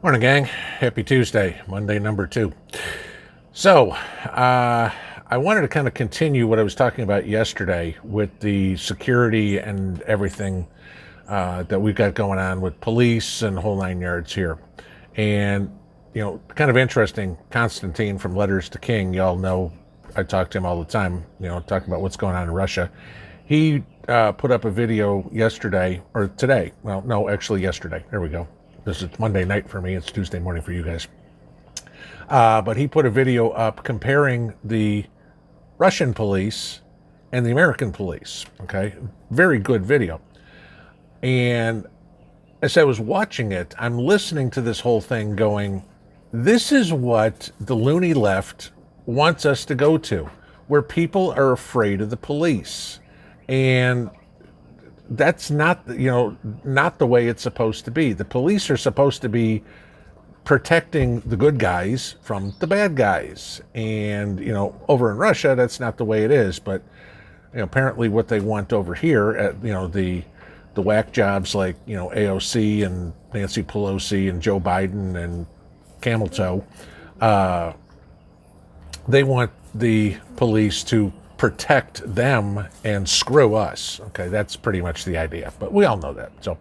Morning, gang. Happy Tuesday, Monday number 2. So, I wanted to kind of continue what I was talking about yesterday with the security and everything that we've got going on with police and the whole 9 yards here. And, kind of interesting, Konstantin from Letters to King, y'all know I talk to him all the time, talking about what's going on in Russia. He put up a video yesterday, or today. Well, no, actually yesterday. There we go. This is Monday night for me. It's Tuesday morning for you guys. But he put a video up comparing the Russian police and the American police. Okay, very good video. And as I was watching it, I'm listening to this whole thing going, this is what the loony left wants us to go to, where people are afraid of the police. And that's not, not the way it's supposed to be. The police are supposed to be protecting the good guys from the bad guys. And, over in Russia, that's not the way it is. But, apparently what they want over here at, the whack jobs like, AOC and Nancy Pelosi and Joe Biden and Camel Toe, they want the police to protect them and screw us. Okay, that's pretty much the idea, but we all know that. So,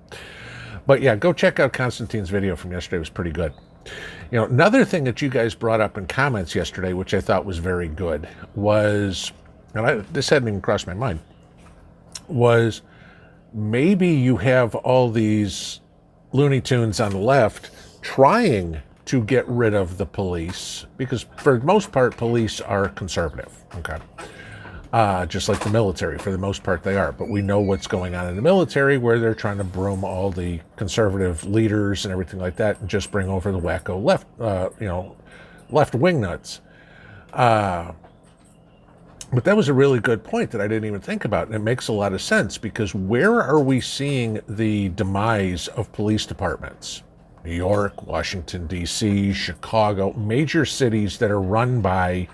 but yeah, go check out Konstantin's video from yesterday. It was pretty good. Another thing that you guys brought up in comments yesterday, which I thought was very good, was, and this hadn't even crossed my mind, was maybe you have all these Looney Tunes on the left trying to get rid of the police, because for the most part, police are conservative. Okay. Just like the military, for the most part they are. But we know what's going on in the military, where they're trying to broom all the conservative leaders and everything like that and just bring over the wacko left wing nuts. But that was a really good point that I didn't even think about. And it makes a lot of sense, because where are we seeing the demise of police departments? New York, Washington, D.C., Chicago, major cities that are run by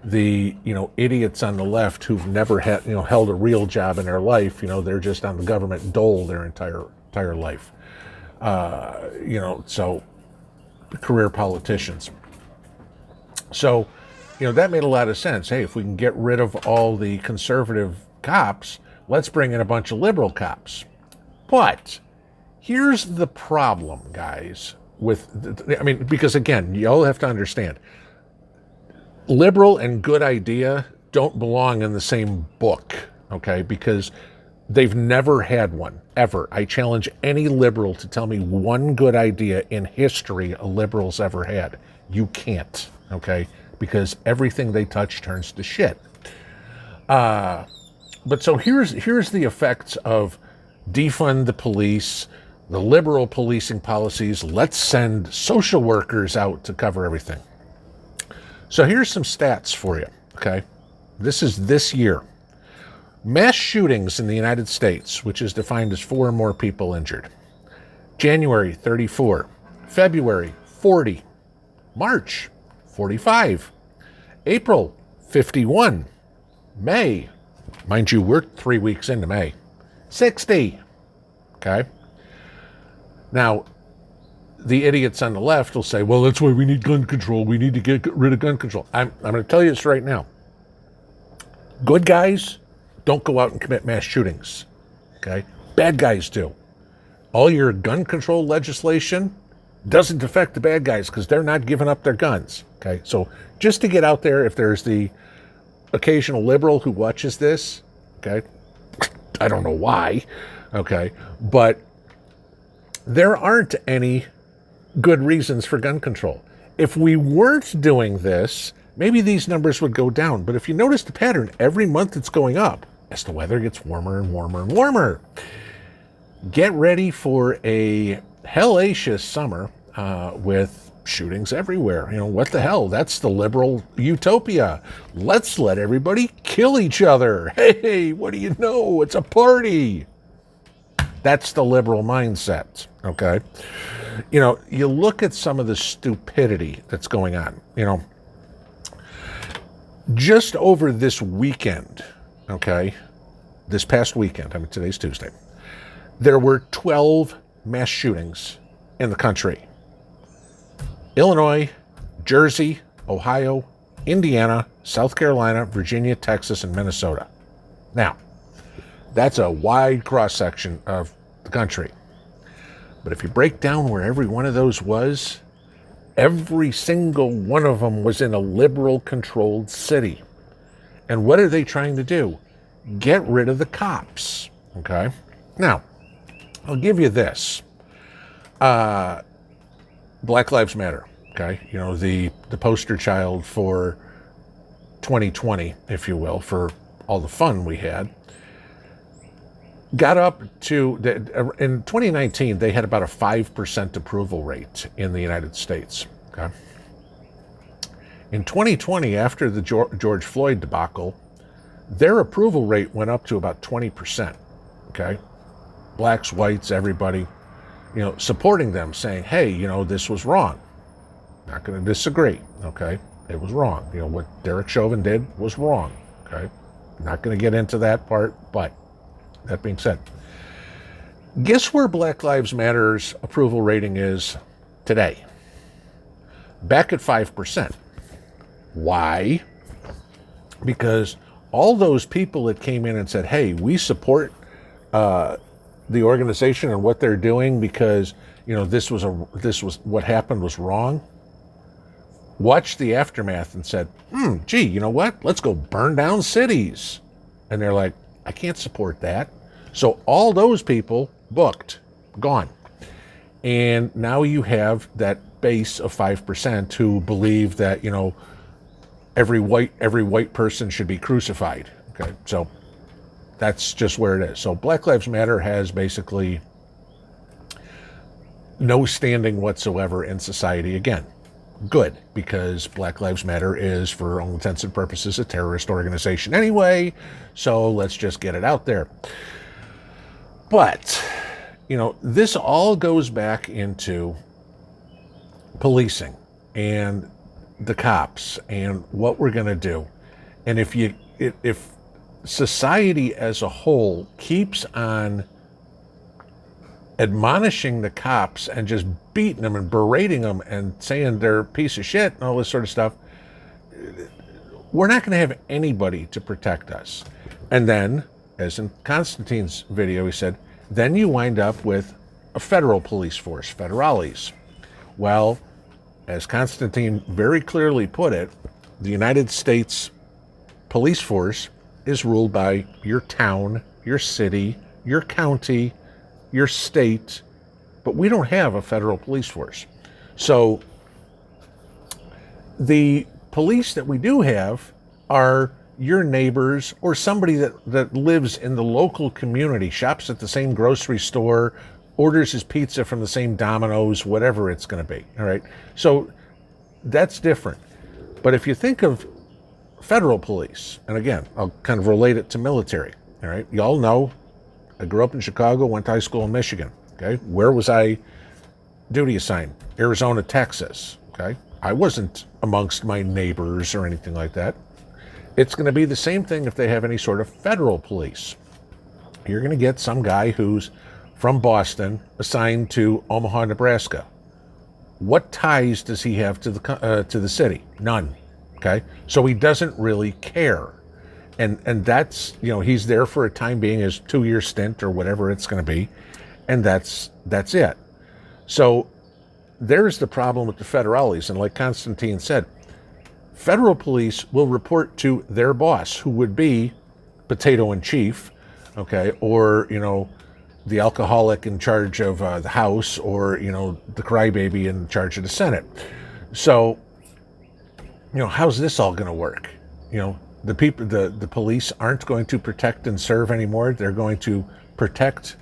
the idiots on the left who've never had held a real job in their life. They're just on the government dole their entire life. So career politicians. So that made a lot of sense. Hey, if we can get rid of all the conservative cops, let's bring in a bunch of liberal cops. But here's the problem, guys, because again, y'all have to understand, liberal and good idea don't belong in the same book, okay? Because they've never had one, ever. I challenge any liberal to tell me one good idea in history a liberal's ever had. You can't, okay? Because everything they touch turns to shit. But so here's the effects of defund the police, the liberal policing policies. Let's send social workers out to cover everything. So here's some stats for you, okay? This is this year. Mass shootings in the United States, which is defined as 4 or more people injured. January, 34. February, 40. March, 45. April, 51. May, mind you, we're 3 weeks into May, 60. Okay? Now, the idiots on the left will say, well, that's why we need gun control. We need to get rid of gun control. I'm going to tell you this right now. Good guys don't go out and commit mass shootings. Okay? Bad guys do. All your gun control legislation doesn't affect the bad guys because they're not giving up their guns. Okay? So just to get out there, if there's the occasional liberal who watches this, okay, I don't know why, okay, but there aren't any good reasons for gun control. If we weren't doing this, maybe these numbers would go down. But if you notice the pattern, every month it's going up as the weather gets warmer and warmer and warmer. Get ready for a hellacious summer with shootings everywhere. What the hell? That's the liberal utopia. Let's let everybody kill each other. Hey, what do you know? It's a party. That's the liberal mindset, okay? You look at some of the stupidity that's going on, just over this weekend, okay? This past weekend, today's Tuesday, there were 12 mass shootings in the country. Illinois, Jersey, Ohio, Indiana, South Carolina, Virginia, Texas, and Minnesota. Now, that's a wide cross-section of the country. But if you break down where every one of those was, every single one of them was in a liberal-controlled city. And what are they trying to do? Get rid of the cops, okay? Now, I'll give you this. Black Lives Matter, okay? You know, the poster child for 2020, if you will, for all the fun we had. Got up to, in 2019, they had about a 5% approval rate in the United States, okay? In 2020, after the George Floyd debacle, their approval rate went up to about 20%, okay? Blacks, whites, everybody, you know, supporting them, saying, hey, you know, this was wrong. Not going to disagree, okay? It was wrong. You know, what Derek Chauvin did was wrong, okay? Not going to get into that part, but that being said, guess where Black Lives Matter's approval rating is today? Back at 5%. Why? Because all those people that came in and said, hey, we support the organization and what they're doing because, you know, this was what happened was wrong, watched the aftermath and said, gee, you know what? Let's go burn down cities. And they're like, I can't support that. So all those people booked, gone. And now you have that base of 5% who believe that, you know, every white person should be crucified. Okay, so that's just where it is. So Black Lives Matter has basically no standing whatsoever in society. Again, good, because Black Lives Matter is, for all intents and purposes, a terrorist organization anyway, so let's just get it out there. But, you know, this all goes back into policing and the cops and what we're going to do. And if society as a whole keeps on admonishing the cops and just beating them and berating them and saying they're a piece of shit and all this sort of stuff, we're not going to have anybody to protect us. And then, as in Konstantin's video, he said, then you wind up with a federal police force, federales. Well, as Konstantin very clearly put it, the United States police force is ruled by your town, your city, your county, your state, but we don't have a federal police force. So the police that we do have are your neighbors or somebody that lives in the local community, shops at the same grocery store, orders his pizza from the same Domino's, whatever it's going to be, all right? So that's different. But if you think of federal police, and again, I'll kind of relate it to military, all right? You all know I grew up in Chicago, went to high school in Michigan, okay? Where was I duty assigned? Arizona, Texas, okay? I wasn't amongst my neighbors or anything like that. It's going to be the same thing if they have any sort of federal police. You're going to get some guy who's from Boston assigned to Omaha, Nebraska. What ties does he have to the city? None. Okay, so he doesn't really care, and that's, you know, he's there for a time being, his 2-year stint or whatever it's going to be, and that's it. So there's the problem with the federales, and like Konstantin said, federal police will report to their boss, who would be potato in chief, okay, or, you know, the alcoholic in charge of the House, or, you know, the crybaby in charge of the Senate. So, you know, how's this all going to work? You know, the police aren't going to protect and serve anymore. They're going to protect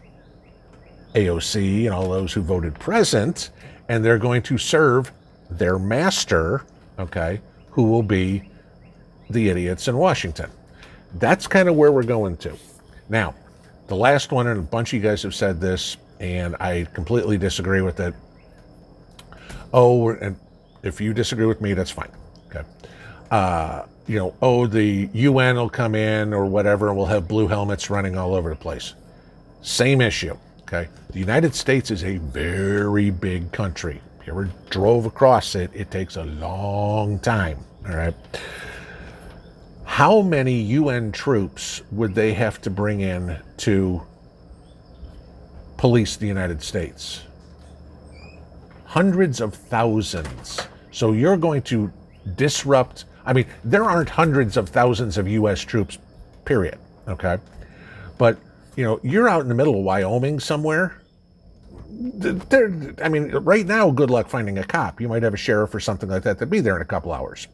AOC and all those who voted present, and they're going to serve their master, okay, who will be the idiots in Washington. That's kind of where we're going to. Now, the last one, and a bunch of you guys have said this, and I completely disagree with it. Oh, and if you disagree with me, that's fine. Okay. You know, oh, the UN will come in or whatever, and we'll have blue helmets running all over the place. Same issue. Okay. The United States is a very big country. If you ever drove across it, it takes a long time, all right? How many UN troops would they have to bring in to police the United States? Hundreds of thousands. So you're going to disrupt, I mean, there aren't hundreds of thousands of US troops, period, okay? But, you know, you're out in the middle of Wyoming somewhere. I mean, right now, good luck finding a cop. You might have a sheriff or something like that that'd be there in a couple hours.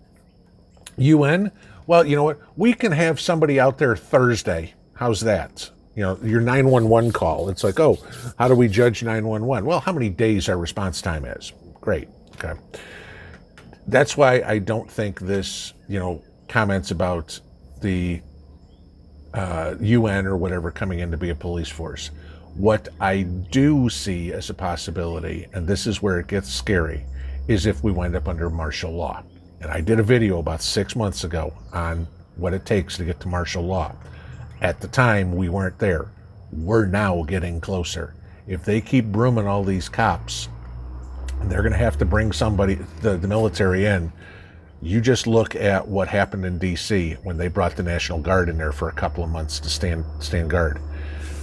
UN, well, you know what? We can have somebody out there Thursday. How's that? You know, your 911 call. It's like, oh, how do we judge 911? Well, how many days our response time is. Great. Okay. That's why I don't think this, you know, comments about the UN or whatever coming in to be a police force. What I do see as a possibility, and this is where it gets scary, is if we wind up under martial law. And I did a video about 6 months ago on what it takes to get to martial law. At the time, we weren't there. We're now getting closer. If they keep brooming all these cops, they're going to have to bring somebody, the military in. You just look at what happened in D.C. when they brought the National Guard in there for a couple of months to stand guard.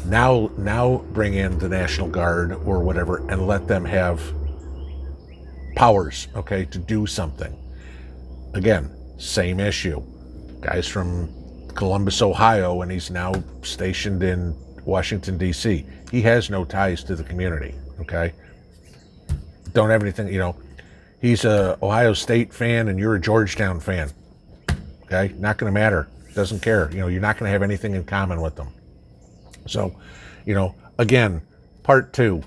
Now bring in the National Guard or whatever and let them have powers, okay, to do something. Again, same issue. Guy's from Columbus, Ohio, and he's now stationed in Washington, D.C. He has no ties to the community, okay? Don't have anything, you know. He's a Ohio State fan and you're a Georgetown fan, okay? Not going to matter. Doesn't care. You know, you're not going to have anything in common with them. So, you know, again, part 2,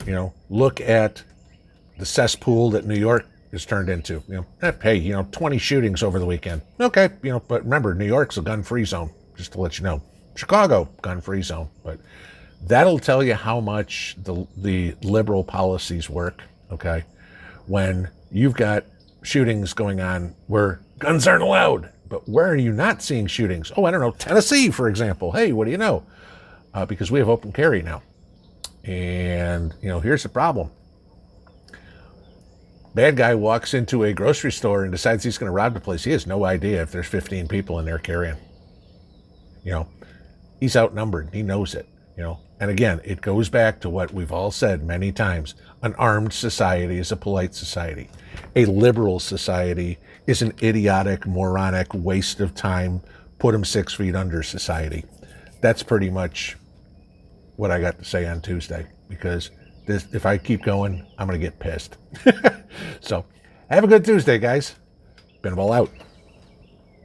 you know, look at the cesspool that New York is turned into. You know, hey, you know, 20 shootings over the weekend. Okay, you know, but remember, New York's a gun-free zone, just to let you know. Chicago, gun-free zone. But that'll tell you how much the liberal policies work, okay? When you've got shootings going on where guns aren't allowed. But where are you not seeing shootings? Oh, I don't know, Tennessee, for example. Hey, what do you know? Because we have open carry now. And, you know, here's the problem. Bad guy walks into a grocery store and decides he's going to rob the place. He has no idea if there's 15 people in there carrying. You know, he's outnumbered. He knows it, you know. And again, it goes back to what we've all said many times. An armed society is a polite society. A liberal society is an idiotic, moronic waste of time, put them 6 feet under society. That's pretty much what I got to say on Tuesday, because if I keep going, I'm going to get pissed. So have a good Tuesday, guys. Pinball out.